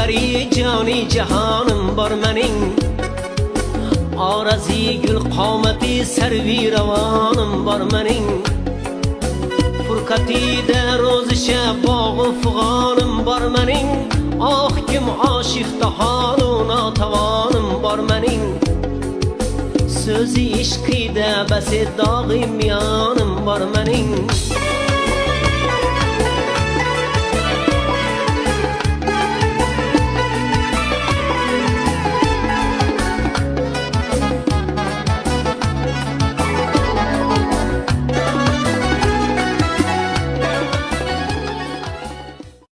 Dilberi cani cihanım var menin Arazi gül qameti servi revanım var menin Furkati de roz şebağı fıganım var menin Ah kim aşık da haluna tavanım var menin Sözü işkide besi dağım yanım var menin